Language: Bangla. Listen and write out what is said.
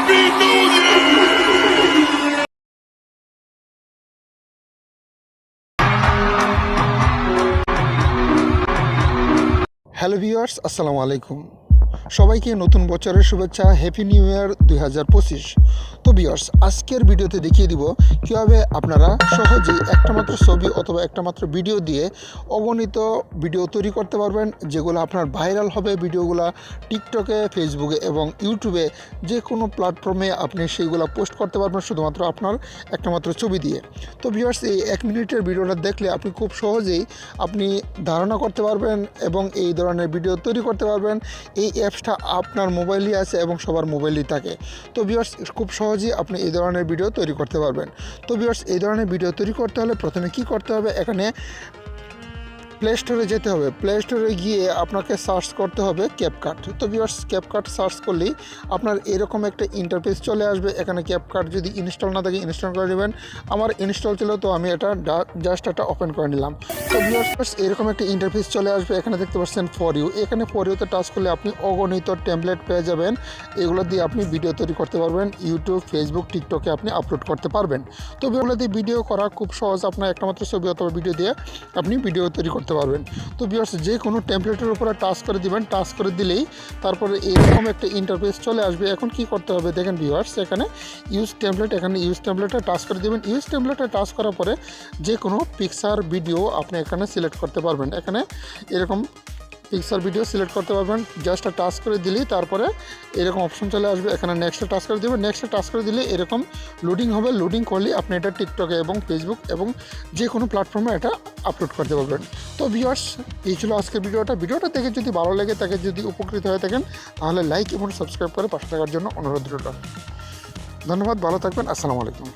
হ্যালো ভিউয়ার্স, আসসালামু আলাইকুম। সবাইকে নতুন বছরের শুভেচ্ছা, হ্যাপি নিউ ইয়ার 2025। তো ভিউয়ার্স, আজকের ভিডিওতে দেখিয়ে দিব কীভাবে আপনারা সহজেই একটা মাত্র ছবি অথবা একটা মাত্র ভিডিও দিয়ে অগণিত ভিডিও তৈরি করতে পারবেন, যেগুলো আপনার ভাইরাল হবে। ভিডিওগুলো টিকটকে, ফেসবুকে এবং ইউটিউবে যে কোনো প্ল্যাটফর্মে আপনি সেইগুলো পোস্ট করতে পারবেন শুধুমাত্র আপনার একটা মাত্র ছবি দিয়ে। তো ভিউয়ার্স, এই 1 মিনিটের ভিডিওটা দেখলে আপনি খুব সহজেই আপনি ধারণা করতে পারবেন এবং এই ধরনের ভিডিও তৈরি করতে পারবেন। এই অ্যাপসটা আপনার মোবাইলই আছে এবং সবার মোবাইলই থাকে। তো ভিউয়ার্স, খুব সহজেই আপনি এই ধরনের ভিডিও তৈরি করতে পারবেন। তো ভিউয়ার্স, এই ধরনের ভিডিও তৈরি করতে হলে প্রথমে কি করতে হবে, এখানে প্লে স্টোরে যেতে হবে। প্লে স্টোরে গিয়ে আপনাকে সার্চ করতে হবে ক্যাপকাট। তো ভিউয়ার্স, ক্যাপকাট সার্চ করলেই আপনার এরকম একটা ইন্টারফেস চলে আসবে। এখানে ক্যাপকাট যদি ইনস্টল না থাকে ইনস্টল করে নেবেন। আমার ইনস্টল ছিল, তো আমি এটা জাস্ট এটা ওপেন করে নিলাম। তো ভিউয়ার্স, এরকম একটা ইন্টারফেস চলে আসবে। এখানে দেখতে পাচ্ছেন ফর ইউ। এখানে ফর ইউতে টাচ করলে আপনি অগণিত টেমপ্লেট পেয়ে যাবেন। এগুলো দিয়ে আপনি ভিডিও তৈরি করতে পারবেন। ইউটিউব, ফেসবুক, টিকটকে আপনি আপলোড করতে পারবেন। তো এগুলো দিয়ে ভিডিও করা খুব সহজ। আপনার একটা মাত্র ছবি অথবা ভিডিও দিয়ে আপনি ভিডিও তৈরি করতে পারবেন। তো ভিউয়ার্স, যে কোনো টেমপ্লেটের উপরে টাচ করে দিবেন। টাচ করে দিলেই তারপরে এরকম একটা ইন্টারফেস চলে আসবে। এখন কি করতে হবে দেখেন ভিউয়ার্স, এখানে ইউজ টেমপ্লেট, এখানে ইউজ টেমপ্লেটে টাচ করে দিবেন। ইউজ টেমপ্লেটে টাচ করার পরে যে কোনো পিকচার ভিডিও আপনি এখানে সিলেক্ট করতে পারবেন। এখানে এরকম পিকচার ভিডিও সিলেক্ট করতে পারবেন। জাস্ট টাচ করে দিলেই তারপরে এরকম অপশন চলে আসবে। এখানে নেক্সটে টাচ করে দেবেন। নেক্সটে টাচ করে দিলে এরকম লোডিং হবে। লোডিং করলে আপনি এটা টিকটকে এবং ফেসবুক এবং যে কোনো প্ল্যাটফর্মে এটা আপলোড করতে পারবেন। তো ভিউয়ার্স, এই ছিল আজকের ভিডিওটা দেখে যদি ভালো লাগে, তাকে যদি উপকৃত হয়ে থাকেন, তাহলে লাইক এবং সাবস্ক্রাইব করে পাশে থাকার জন্য অনুরোধ রইল। ধন্যবাদ, ভালো থাকবেন, আসসালামু আলাইকুম।